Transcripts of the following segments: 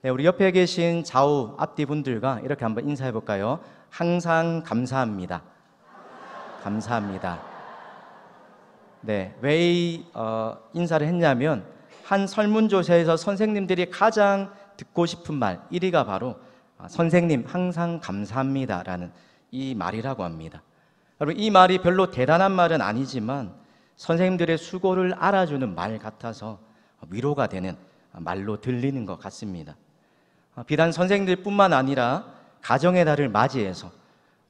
네, 우리 옆에 계신 좌우 앞뒤 분들과 이렇게 한번 인사해 볼까요? 항상 감사합니다. 감사합니다. 네, 왜 인사를 했냐면 한 설문조사에서 선생님들이 가장 듣고 싶은 말 1위가 바로 선생님 항상 감사합니다라는 이 말이라고 합니다. 여러분, 이 말이 별로 대단한 말은 아니지만 선생님들의 수고를 알아주는 말 같아서 위로가 되는 말로 들리는 것 같습니다. 비단 선생님들뿐만 아니라 가정의 달을 맞이해서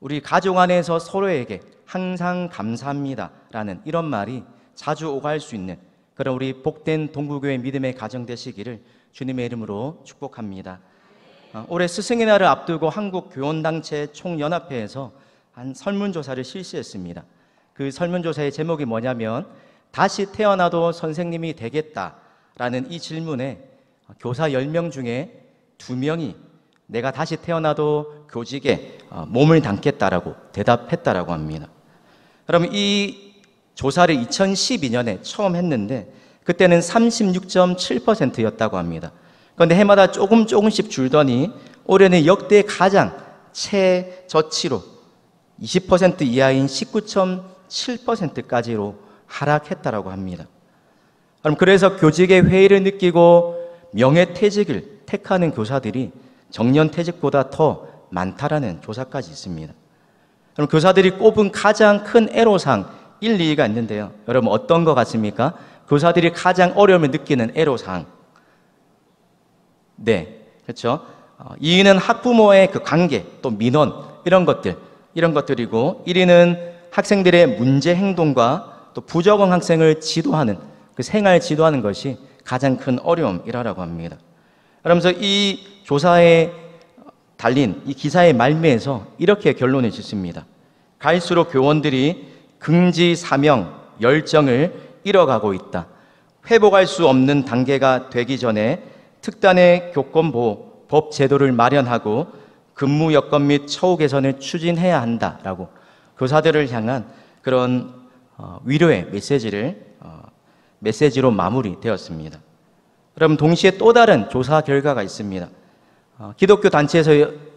우리 가족 안에서 서로에게 항상 감사합니다라는 이런 말이 자주 오갈 수 있는 그런 우리 복된 동부교회 믿음의 가정 되시기를 주님의 이름으로 축복합니다. 올해 스승의 날을 앞두고 한국교원단체 총연합회에서 한 설문조사를 실시했습니다. 그 설문조사의 제목이 뭐냐면 다시 태어나도 선생님이 되겠다라는 이 질문에 교사 10명 중에 2명이 내가 다시 태어나도 교직에 몸을 담겠다라고 대답했다라고 합니다. 그럼 이 조사를 2012년에 처음 했는데 그때는 36.7%였다고 합니다. 그런데 해마다 조금씩 줄더니 올해는 역대 가장 최저치로 20% 이하인 19.7%까지로 하락했다라고 합니다. 그럼 그래서 교직의 회의를 느끼고 명예퇴직을 택하는 교사들이 정년퇴직보다 더 많다라는 조사까지 있습니다. 그럼 교사들이 꼽은 가장 큰 애로사항 1, 2위가 있는데요. 여러분 어떤 거 같습니까? 교사들이 가장 어려움을 느끼는 애로사항. 네, 그렇죠. 2위는 학부모의 그 관계, 또 민원 이런 것들이고 1위는 학생들의 문제 행동과 또 부적응 학생을 지도하는 그 생활 지도하는 것이 가장 큰 어려움이라고 합니다. 그러면서 이 조사에 달린 이 기사의 말미에서 이렇게 결론을 짓습니다. 갈수록 교원들이 긍지, 사명, 열정을 잃어가고 있다. 회복할 수 없는 단계가 되기 전에 특단의 교권보호 법 제도를 마련하고 근무 여건 및 처우 개선을 추진해야 한다라고 교사들을 향한 그런 위로의 메시지로 마무리되었습니다. 그럼 동시에 또 다른 조사 결과가 있습니다. 기독교 단체에서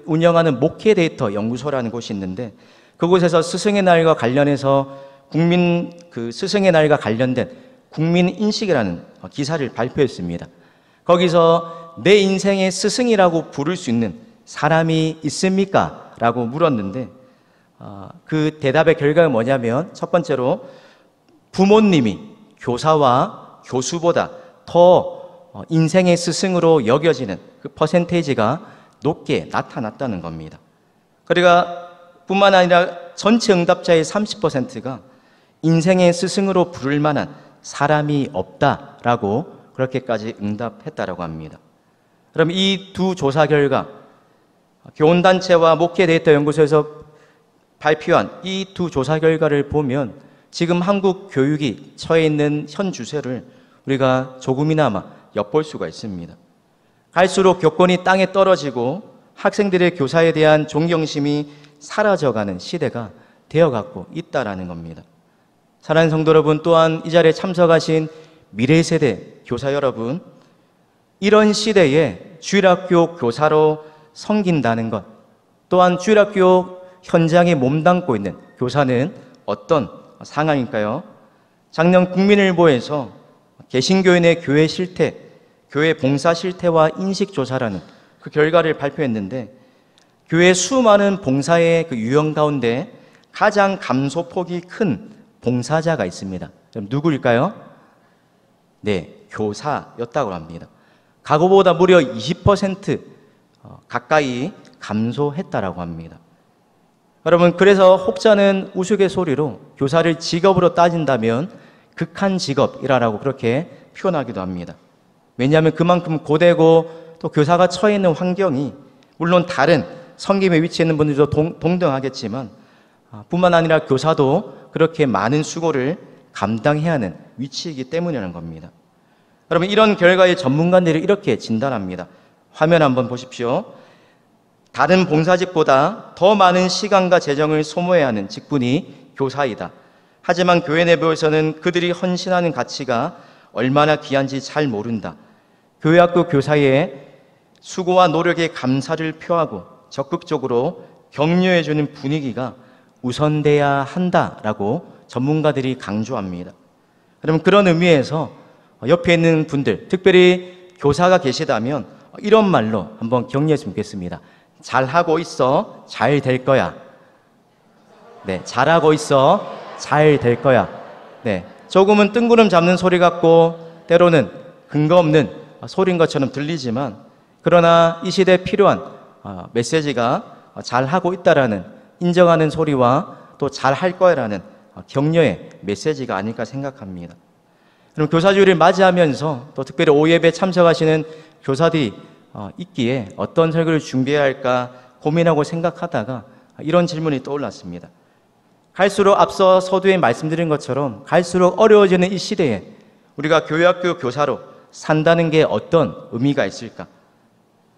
운영하는 목회 데이터 연구소라는 곳이 있는데 그곳에서 스승의 날과 관련해서 스승의 날과 관련된 국민 인식이라는 기사를 발표했습니다. 거기서 내 인생의 스승이라고 부를 수 있는 사람이 있습니까? 라고 물었는데 그 대답의 결과가 뭐냐면 첫 번째로 부모님이 교사와 교수보다 더 인생의 스승으로 여겨지는 그 퍼센테이지가 높게 나타났다는 겁니다. 그러니까 뿐만 아니라 전체 응답자의 30%가 인생의 스승으로 부를 만한 사람이 없다라고 그렇게까지 응답했다라고 합니다. 그럼 이 두 조사 결과 교원단체와 목회데이터 연구소에서 발표한 이 두 조사 결과를 보면 지금 한국 교육이 처해 있는 현 주세를 우리가 조금이나마 엿볼 수가 있습니다. 갈수록 교권이 땅에 떨어지고 학생들의 교사에 대한 존경심이 사라져가는 시대가 되어가고 있다라는 겁니다. 사랑하는 성도 여러분, 또한 이 자리에 참석하신 미래세대 교사 여러분, 이런 시대에 주일학교 교사로 섬긴다는 것, 또한 주일학교 현장에 몸담고 있는 교사는 어떤 상황일까요? 작년 국민일보에서 개신교인의 교회 실태, 교회 봉사 실태와 인식조사라는 그 결과를 발표했는데 교회 수많은 봉사의 그 유형 가운데 가장 감소폭이 큰 봉사자가 있습니다. 그럼 누구일까요? 네, 교사였다고 합니다. 과거보다 무려 20% 가까이 감소했다라고 합니다. 여러분, 그래서 혹자는 우스갯소리로 교사를 직업으로 따진다면 극한 직업이라고 그렇게 표현하기도 합니다. 왜냐하면 그만큼 고되고 또 교사가 처해 있는 환경이 물론 다른 섬김에 위치해 있는 분들도 동등하겠지만 뿐만 아니라 교사도 그렇게 많은 수고를 감당해야 하는 위치이기 때문이라는 겁니다. 여러분, 이런 결과에 전문가들이 이렇게 진단합니다. 화면 한번 보십시오. 다른 봉사직보다 더 많은 시간과 재정을 소모해야 하는 직분이 교사이다. 하지만 교회 내부에서는 그들이 헌신하는 가치가 얼마나 귀한지 잘 모른다. 교회 학교 교사의 수고와 노력에 감사를 표하고 적극적으로 격려해주는 분위기가 우선돼야 한다라고 전문가들이 강조합니다. 그러면 그런 의미에서 옆에 있는 분들, 특별히 교사가 계시다면 이런 말로 한번 격려했으면 좋겠습니다. 잘하고 있어, 잘 될 거야. 네, 잘하고 있어, 잘 될 거야. 네, 조금은 뜬구름 잡는 소리 같고 때로는 근거 없는 소리인 것처럼 들리지만, 그러나 이 시대에 필요한 메시지가 잘하고 있다라는 인정하는 소리와 또 잘할 거야라는 격려의 메시지가 아닐까 생각합니다. 그럼 교사주일을 맞이하면서 또 특별히 오예배 참석하시는 교사들이 있기에 어떤 설교를 준비해야 할까 고민하고 생각하다가 이런 질문이 떠올랐습니다. 갈수록 앞서 서두에 말씀드린 것처럼 갈수록 어려워지는 이 시대에 우리가 교회학교 교사로 산다는 게 어떤 의미가 있을까?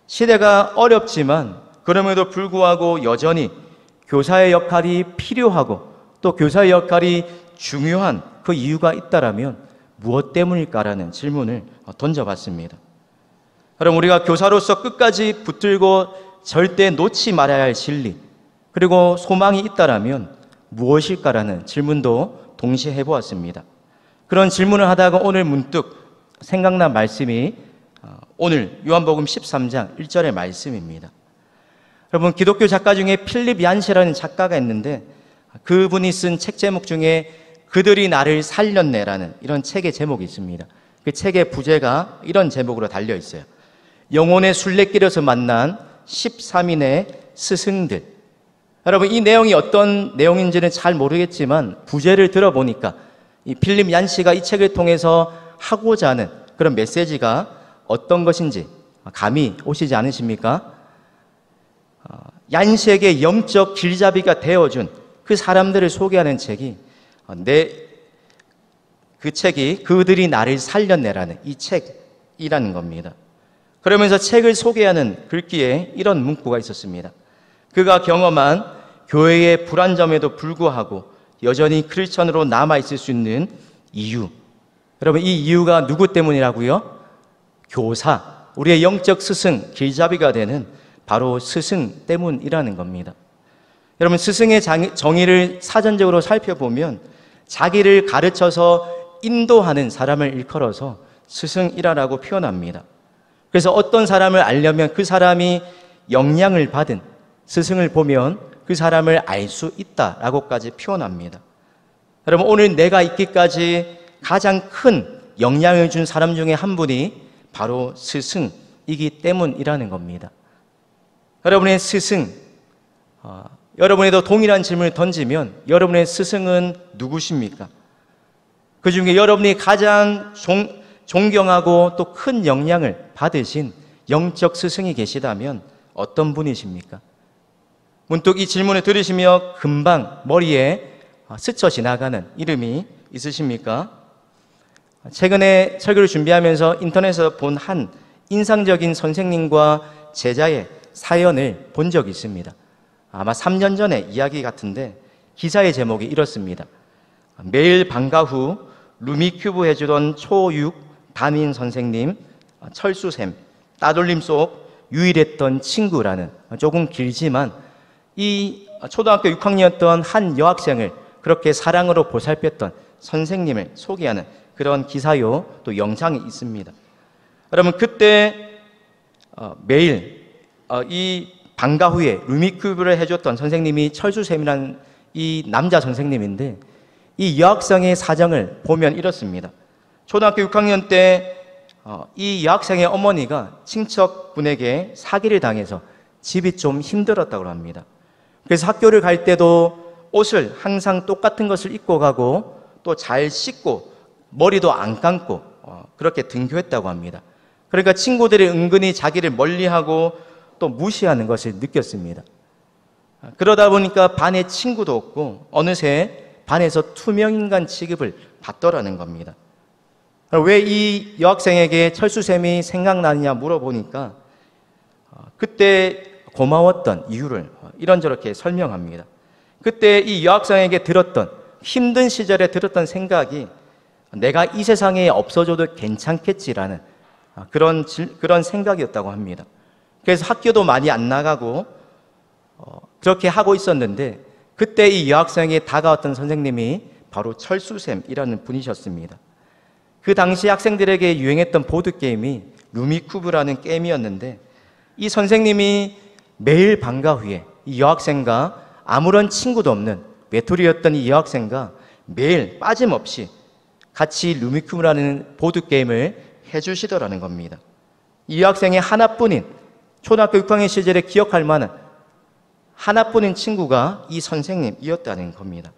시대가 어렵지만 그럼에도 불구하고 여전히 교사의 역할이 필요하고 또 교사의 역할이 중요한 그 이유가 있다라면 무엇 때문일까라는 질문을 던져봤습니다. 그럼 우리가 교사로서 끝까지 붙들고 절대 놓지 말아야 할 진리, 그리고 소망이 있다라면 무엇일까라는 질문도 동시에 해보았습니다. 그런 질문을 하다가 오늘 문득 생각난 말씀이 오늘 요한복음 13장 1절의 말씀입니다. 여러분, 기독교 작가 중에 필립 얀시라는 작가가 있는데 그분이 쓴 책 제목 중에 그들이 나를 살렸네라는 이런 책의 제목이 있습니다. 그 책의 부제가 이런 제목으로 달려 있어요. 영혼의 순례길에서 만난 13인의 스승들. 여러분, 이 내용이 어떤 내용인지는 잘 모르겠지만 부제를 들어보니까 이 필립 얀시가 이 책을 통해서 하고자 하는 그런 메시지가 어떤 것인지 감이 오시지 않으십니까? 얀시에게 영적 길잡이가 되어준 그 사람들을 소개하는 책이 그 책이 그들이 나를 살렸네라는 이 책이라는 겁니다. 그러면서 책을 소개하는 글귀에 이런 문구가 있었습니다. 그가 경험한 교회의 불안점에도 불구하고 여전히 크리스천으로 남아있을 수 있는 이유. 여러분, 이 이유가 누구 때문이라고요? 교사, 우리의 영적 스승, 길잡이가 되는 바로 스승 때문이라는 겁니다. 여러분, 스승의 정의를 사전적으로 살펴보면 자기를 가르쳐서 인도하는 사람을 일컬어서 스승이라고 표현합니다. 그래서 어떤 사람을 알려면 그 사람이 영향을 받은 스승을 보면 그 사람을 알 수 있다라고까지 표현합니다. 여러분, 오늘 내가 있기까지 가장 큰 영향을 준 사람 중에 한 분이 바로 스승이기 때문이라는 겁니다. 여러분의 스승, 여러분에도 동일한 질문을 던지면 여러분의 스승은 누구십니까? 그 중에 여러분이 가장 존경하고 또 큰 영향을 받으신 영적 스승이 계시다면 어떤 분이십니까? 문득 이 질문을 들으시며 금방 머리에 스쳐 지나가는 이름이 있으십니까? 최근에 설교를 준비하면서 인터넷에서 본 한 인상적인 선생님과 제자의 사연을 본 적이 있습니다. 아마 3년 전의 이야기 같은데 기사의 제목이 이렇습니다. 매일 방과 후 루미큐브 해주던 초6 담임 선생님, 철수샘, 따돌림 속 유일했던 친구라는 조금 길지만 이 초등학교 6학년이었던 한 여학생을 그렇게 사랑으로 보살폈던 선생님을 소개하는 그런 기사요 또 영상이 있습니다. 여러분, 그때 매일 이 방과 후에 루미큐브를 해줬던 선생님이 철수샘이라는 이 남자 선생님인데 이 여학생의 사정을 보면 이렇습니다. 초등학교 6학년 때 이 여학생의 어머니가 친척분에게 사기를 당해서 집이 좀 힘들었다고 합니다. 그래서 학교를 갈 때도 옷을 항상 똑같은 것을 입고 가고 또 잘 씻고 머리도 안 감고 그렇게 등교했다고 합니다. 그러니까 친구들이 은근히 자기를 멀리하고 또 무시하는 것을 느꼈습니다. 그러다 보니까 반에 친구도 없고 어느새 반에서 투명인간 취급을 받더라는 겁니다. 왜 이 여학생에게 철수샘이 생각나느냐 물어보니까 그때 고마웠던 이유를 이런저렇게 설명합니다. 그때 이 여학생에게 들었던 힘든 시절에 들었던 생각이 내가 이 세상에 없어져도 괜찮겠지라는 그런 생각이었다고 합니다. 그래서 학교도 많이 안 나가고 그렇게 하고 있었는데 그때 이 여학생에 다가왔던 선생님이 바로 철수쌤이라는 분이셨습니다. 그 당시 학생들에게 유행했던 보드게임이 루미큐브라는 게임이었는데 이 선생님이 매일 방과 후에 이 여학생과 아무런 친구도 없는 외톨이였던 이 여학생과 매일 빠짐없이 같이 루미큐브라는 보드게임을 해주시더라는 겁니다. 이 여학생의 하나뿐인 초등학교 6학년 시절에 기억할 만한 하나뿐인 친구가 이 선생님이었다는 겁니다.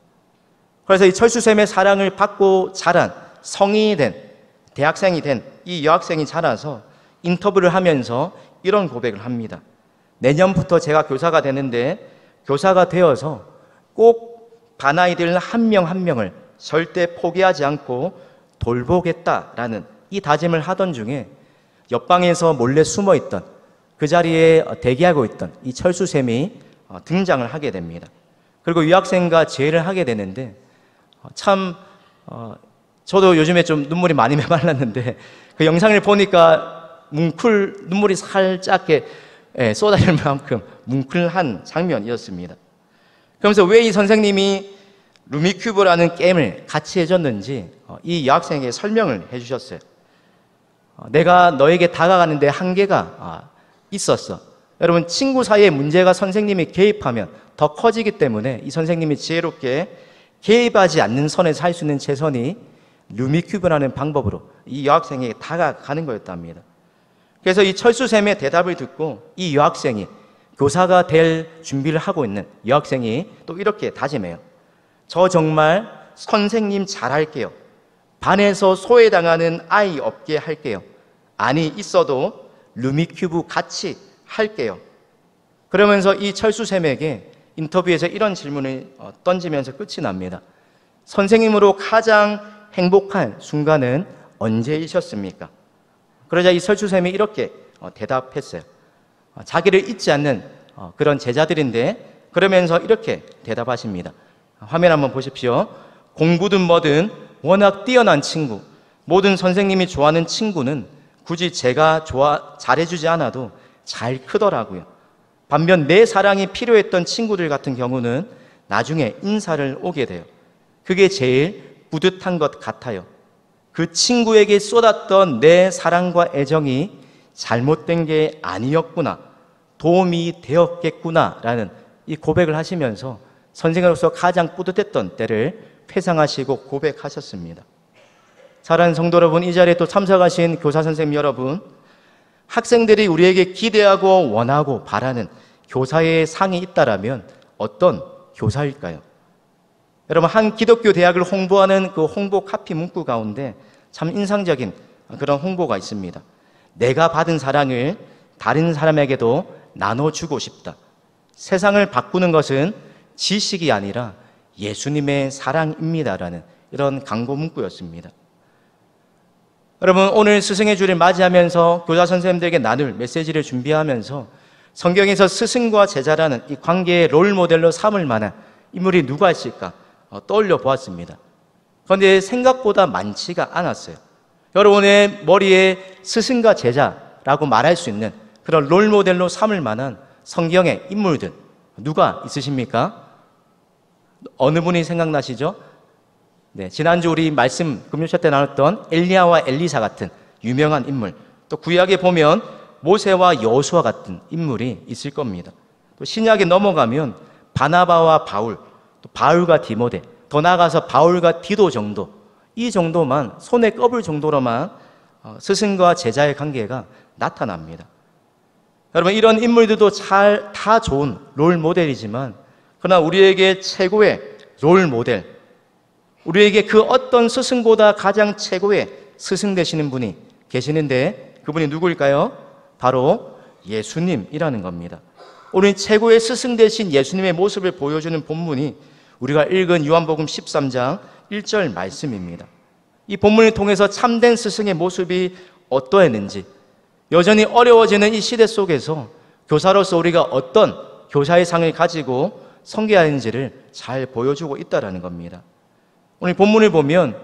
그래서 이 철수쌤의 사랑을 받고 자란 성인이 된 대학생이 된 이 여학생이 자라서 인터뷰를 하면서 이런 고백을 합니다. 내년부터 제가 교사가 되는데 교사가 되어서 꼭 반 아이들 한 명 한 명을 절대 포기하지 않고 돌보겠다라는 이 다짐을 하던 중에 옆방에서 몰래 숨어있던 그 자리에 대기하고 있던 이 철수쌤이 등장을 하게 됩니다. 그리고 이 학생과 재회를 하게 되는데 참 저도 요즘에 좀 눈물이 많이 메말랐는데 그 영상을 보니까 눈물이 살짝 쏟아질 만큼 뭉클한 장면이었습니다. 그러면서 왜 이 선생님이 루미큐브라는 게임을 같이 해줬는지 이 여학생에게 설명을 해주셨어요. 내가 너에게 다가가는데 한계가 있었어. 여러분, 친구 사이에 문제가 선생님이 개입하면 더 커지기 때문에 이 선생님이 지혜롭게 개입하지 않는 선에서 할 수 있는 최선이 루미큐브라는 방법으로 이 여학생에게 다가가는 거였답니다. 그래서 이 철수쌤의 대답을 듣고 이 여학생이 교사가 될 준비를 하고 있는 여학생이 또 이렇게 다짐해요. 저 정말 선생님 잘할게요. 반에서 소외당하는 아이 없게 할게요. 아니 있어도 루미큐브 같이 할게요. 그러면서 이 철수쌤에게 인터뷰에서 이런 질문을 던지면서 끝이 납니다. 선생님으로 가장 행복한 순간은 언제이셨습니까? 그러자 이 철수쌤이 이렇게 대답했어요. 자기를 잊지 않는 그런 제자들인데 그러면서 이렇게 대답하십니다. 화면 한번 보십시오. 공부든 뭐든 워낙 뛰어난 친구, 모든 선생님이 좋아하는 친구는 굳이 제가 잘해주지 않아도 잘 크더라고요. 반면 내 사랑이 필요했던 친구들 같은 경우는 나중에 인사를 오게 돼요. 그게 제일 뿌듯한 것 같아요. 그 친구에게 쏟았던 내 사랑과 애정이 잘못된 게 아니었구나, 도움이 되었겠구나 라는 이 고백을 하시면서 선생으로서 가장 뿌듯했던 때를 회상하시고 고백하셨습니다. 사랑하는 성도 여러분, 이 자리에 또 참석하신 교사 선생님 여러분, 학생들이 우리에게 기대하고 원하고 바라는 교사의 상이 있다라면 어떤 교사일까요? 여러분, 한 기독교 대학을 홍보하는 그 홍보 카피 문구 가운데 참 인상적인 그런 홍보가 있습니다. 내가 받은 사랑을 다른 사람에게도 나눠주고 싶다. 세상을 바꾸는 것은 지식이 아니라 예수님의 사랑입니다라는 이런 광고 문구였습니다. 여러분, 오늘 스승의 주를 맞이하면서 교사 선생님들에게 나눌 메시지를 준비하면서 성경에서 스승과 제자라는 이 관계의 롤 모델로 삼을 만한 인물이 누가 있을까 떠올려 보았습니다. 그런데 생각보다 많지가 않았어요. 여러분의 머리에 스승과 제자라고 말할 수 있는 그런 롤 모델로 삼을 만한 성경의 인물들 누가 있으십니까? 어느 분이 생각나시죠? 네, 지난주 우리 말씀 금요일 때 나눴던 엘리야와 엘리사 같은 유명한 인물, 또 구약에 보면 모세와 여호수아 같은 인물이 있을 겁니다. 또 신약에 넘어가면 바나바와 바울, 또 바울과 디모데, 더 나아가서 바울과 디도 정도, 이 정도만 손에 꼽을 정도로만 스승과 제자의 관계가 나타납니다. 여러분, 이런 인물들도 다 좋은 롤 모델이지만 그러나 우리에게 최고의 롤 모델, 우리에게 그 어떤 스승보다 가장 최고의 스승 되시는 분이 계시는데 그분이 누구일까요? 바로 예수님이라는 겁니다. 오늘 최고의 스승 되신 예수님의 모습을 보여주는 본문이 우리가 읽은 요한복음 13장 1절 말씀입니다. 이 본문을 통해서 참된 스승의 모습이 어떠했는지, 여전히 어려워지는 이 시대 속에서 교사로서 우리가 어떤 교사의 상을 가지고 섬겨야 하는지를 잘 보여주고 있다는 겁니다. 오늘 본문을 보면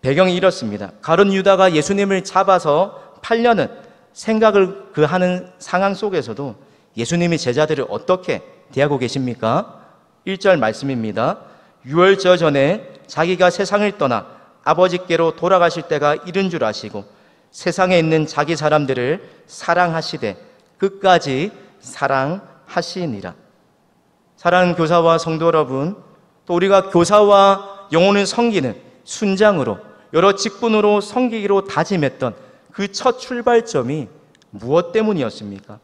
배경이 이렇습니다. 가룟 유다가 예수님을 잡아서 팔려는 생각을 그 하는 상황 속에서도 예수님이 제자들을 어떻게 대하고 계십니까? 1절 말씀입니다. 유월절 전에 자기가 세상을 떠나 아버지께로 돌아가실 때가 이른 줄 아시고 세상에 있는 자기 사람들을 사랑하시되 끝까지 사랑하시니라. 사랑하는 교사와 성도 여러분, 또 우리가 교사와 영혼을 섬기는 순장으로 여러 직분으로 섬기기로 다짐했던 그 첫 출발점이 무엇 때문이었습니까?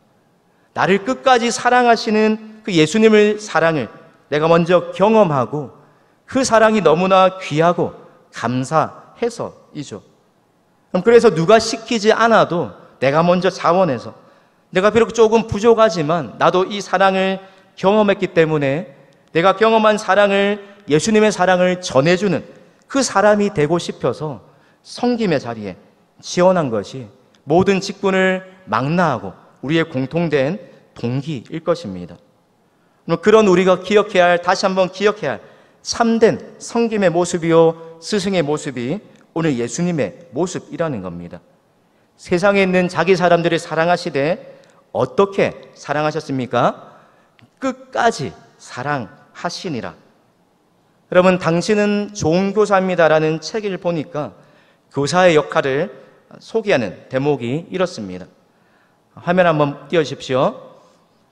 나를 끝까지 사랑하시는 그 예수님의 사랑을 내가 먼저 경험하고 그 사랑이 너무나 귀하고 감사해서이죠. 그래서 누가 시키지 않아도 내가 먼저 자원해서 내가 비록 조금 부족하지만 나도 이 사랑을 경험했기 때문에 내가 경험한 사랑을, 예수님의 사랑을 전해주는 그 사람이 되고 싶어서 섬김의 자리에 지원한 것이 모든 직분을 망라하고 우리의 공통된 동기일 것입니다. 그런 우리가 기억해야 할, 다시 한번 기억해야 할 참된 섬김의 모습이요 스승의 모습이 오늘 예수님의 모습이라는 겁니다. 세상에 있는 자기 사람들을 사랑하시되 어떻게 사랑하셨습니까? 끝까지 사랑하시니라. 여러분, 당신은 좋은 교사입니다라는 책을 보니까 교사의 역할을 소개하는 대목이 이렇습니다. 화면 한번 띄워주십시오.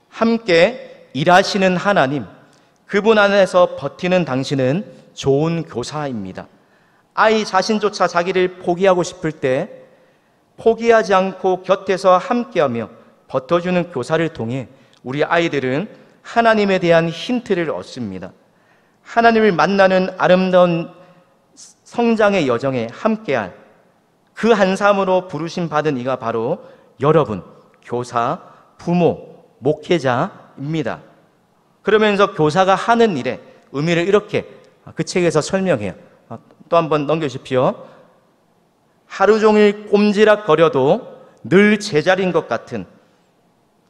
함께 일하시는 하나님, 그분 안에서 버티는 당신은 좋은 교사입니다. 아이 자신조차 자기를 포기하고 싶을 때 포기하지 않고 곁에서 함께하며 버텨주는 교사를 통해 우리 아이들은 하나님에 대한 힌트를 얻습니다. 하나님을 만나는 아름다운 성장의 여정에 함께할 그 한 삶으로 부르심 받은 이가 바로 여러분, 교사, 부모, 목회자입니다. 그러면서 교사가 하는 일의 의미를 이렇게 그 책에서 설명해요. 또 한번 넘겨주십시오. 하루 종일 꼼지락거려도 늘 제자리인 것 같은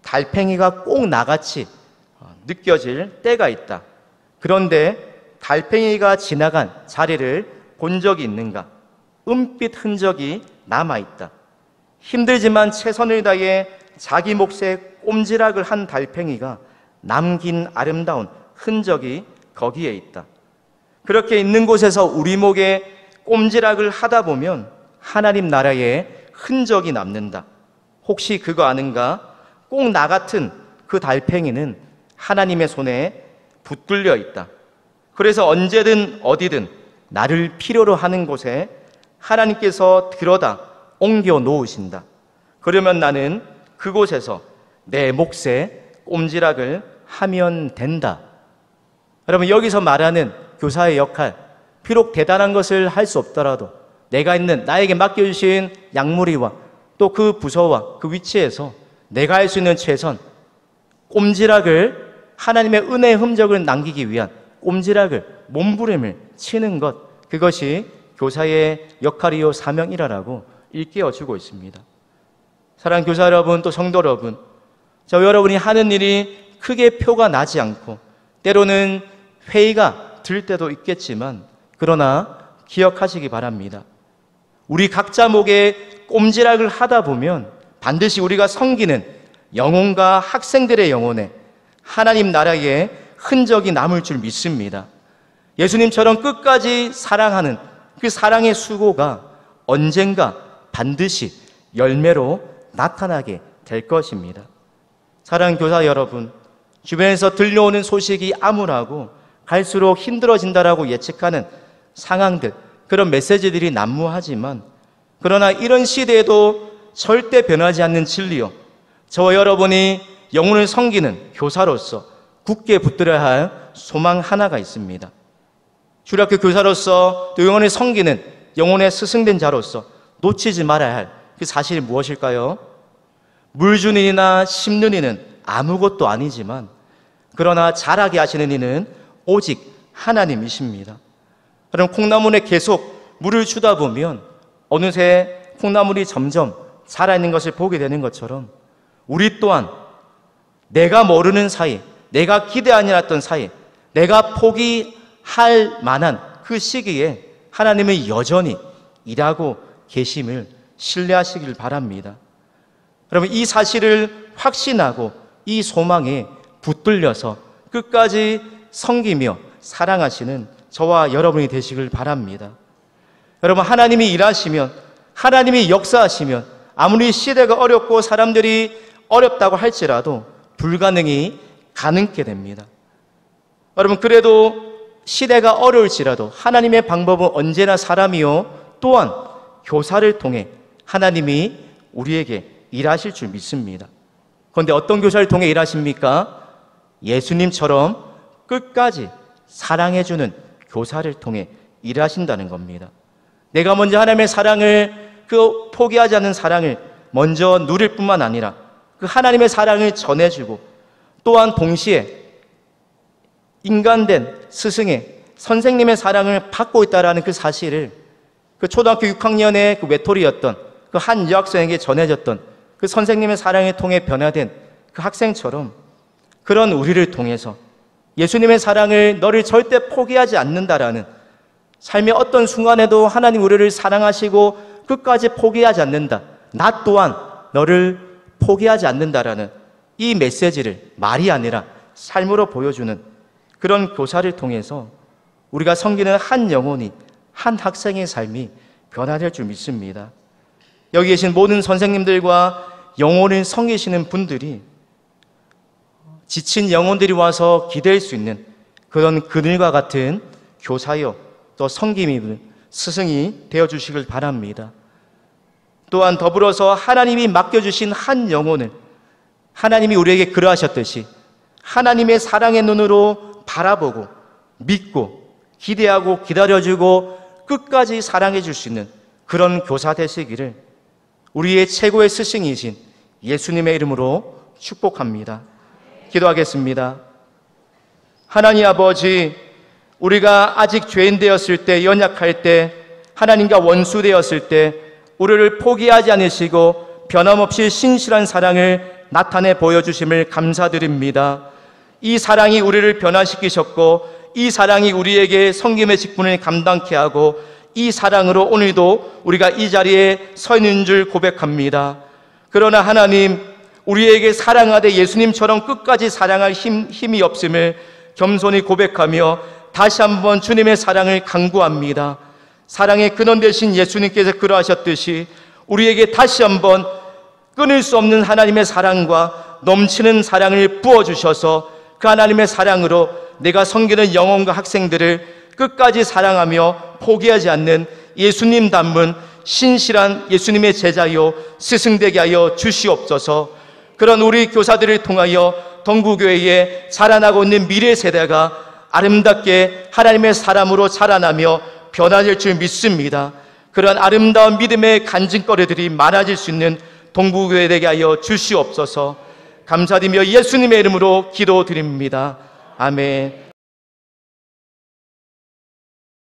달팽이가 꼭 나같이 느껴질 때가 있다. 그런데 달팽이가 지나간 자리를 본 적이 있는가? 은빛 흔적이 남아있다. 힘들지만 최선을 다해 자기 몫에 꼼지락을 한 달팽이가 남긴 아름다운 흔적이 거기에 있다. 그렇게 있는 곳에서 우리 목에 꼼지락을 하다 보면 하나님 나라에 흔적이 남는다. 혹시 그거 아는가? 꼭 나 같은 그 달팽이는 하나님의 손에 붙들려 있다. 그래서 언제든 어디든 나를 필요로 하는 곳에 하나님께서 들여다 옮겨 놓으신다. 그러면 나는 그곳에서 내 몫에 꼼지락을 하면 된다. 여러분, 여기서 말하는 교사의 역할, 비록 대단한 것을 할 수 없더라도 내가 있는, 나에게 맡겨주신 약무리와 또 그 부서와 그 위치에서 내가 할 수 있는 최선, 꼼지락을, 하나님의 은혜의 흔적을 남기기 위한 꼼지락을, 몸부림을 치는 것, 그것이 교사의 역할이요 사명이라고 일깨워주고 있습니다. 사랑하는 교사 여러분, 또 성도 여러분, 저 여러분이 하는 일이 크게 표가 나지 않고 때로는 회의가 들 때도 있겠지만, 그러나 기억하시기 바랍니다. 우리 각자 목에 꼼지락을 하다 보면 반드시 우리가 섬기는 영혼과 학생들의 영혼에 하나님 나라의 흔적이 남을 줄 믿습니다. 예수님처럼 끝까지 사랑하는 그 사랑의 수고가 언젠가 반드시 열매로 나타나게 될 것입니다. 사랑하는 교사 여러분, 주변에서 들려오는 소식이 암울하고 갈수록 힘들어진다라고 예측하는 상황들, 그런 메시지들이 난무하지만, 그러나 이런 시대에도 절대 변하지 않는 진리요, 저와 여러분이 영혼을 섬기는 교사로서 굳게 붙들어야 할 소망 하나가 있습니다. 주일학교 교사로서 또 영혼을 섬기는 영혼의 스승된 자로서 놓치지 말아야 할 그 사실이 무엇일까요? 물 주는 이나 심는 이는 아무것도 아니지만, 그러나 자라게 하시는 이는 오직 하나님이십니다. 그럼 콩나물에 계속 물을 주다 보면 어느새 콩나물이 점점 자라있는 것을 보게 되는 것처럼, 우리 또한 내가 모르는 사이, 내가 기대하지 않았던 사이, 내가 포기할 만한 그 시기에 하나님은 여전히 일하고 계심을 신뢰하시길 바랍니다. 여러분, 이 사실을 확신하고 이 소망에 붙들려서 끝까지 섬기며 사랑하시는 저와 여러분이 되시길 바랍니다. 여러분, 하나님이 일하시면, 하나님이 역사하시면 아무리 시대가 어렵고 사람들이 어렵다고 할지라도 불가능이 가능케 됩니다. 여러분, 그래도 시대가 어려울지라도 하나님의 방법은 언제나 사람이요 또한 교사를 통해 하나님이 우리에게 일하실 줄 믿습니다. 그런데 어떤 교사를 통해 일하십니까? 예수님처럼 끝까지 사랑해주는 교사를 통해 일하신다는 겁니다. 내가 먼저 하나님의 사랑을, 그 포기하지 않는 사랑을 먼저 누릴 뿐만 아니라 그 하나님의 사랑을 전해주고, 또한 동시에 인간된 스승의, 선생님의 사랑을 받고 있다는 그 사실을 그 초등학교 6학년의 그 외톨이였던 그 한 여학생에게 전해졌던 그 선생님의 사랑을 통해 변화된 그 학생처럼, 그런 우리를 통해서 예수님의 사랑을, 너를 절대 포기하지 않는다라는, 삶의 어떤 순간에도 하나님 우리를 사랑하시고 끝까지 포기하지 않는다, 나 또한 너를 포기하지 않는다라는 이 메시지를 말이 아니라 삶으로 보여주는 그런 교사를 통해서 우리가 섬기는 한 영혼이, 한 학생의 삶이 변화될 줄 믿습니다. 여기 계신 모든 선생님들과 영혼을 섬기시는 분들이 지친 영혼들이 와서 기댈 수 있는 그런 그늘과 같은 교사여 또 섬김이, 스승이 되어주시길 바랍니다. 또한 더불어서 하나님이 맡겨주신 한 영혼을 하나님이 우리에게 그러하셨듯이 하나님의 사랑의 눈으로 바라보고 믿고 기대하고 기다려주고 끝까지 사랑해 줄 수 있는 그런 교사 되시기를 우리의 최고의 스승이신 예수님의 이름으로 축복합니다. 기도하겠습니다. 하나님 아버지, 우리가 아직 죄인 되었을 때, 연약할 때, 하나님과 원수 되었을 때 우리를 포기하지 않으시고 변함없이 신실한 사랑을 나타내 보여주심을 감사드립니다. 이 사랑이 우리를 변화시키셨고 이 사랑이 우리에게 섬김의 직분을 감당케 하고 이 사랑으로 오늘도 우리가 이 자리에 서 있는 줄 고백합니다. 그러나 하나님, 우리에게 사랑하되 예수님처럼 끝까지 사랑할 힘이 없음을 겸손히 고백하며 다시 한번 주님의 사랑을 간구합니다. 사랑의 근원 되신 예수님께서 그러하셨듯이 우리에게 다시 한번 끊을 수 없는 하나님의 사랑과 넘치는 사랑을 부어주셔서 그 하나님의 사랑으로 내가 섬기는 영혼과 학생들을 끝까지 사랑하며 포기하지 않는 예수님 닮은 신실한 예수님의 제자요 스승되게 하여 주시옵소서. 그런 우리 교사들을 통하여 동부교회에 자라나고 있는 미래 세대가 아름답게 하나님의 사람으로 자라나며 변화될 줄 믿습니다. 그런 아름다운 믿음의 간증거리들이 많아질 수 있는 동부교회 되게 하여 주시옵소서. 감사드리며 예수님의 이름으로 기도드립니다. 아멘.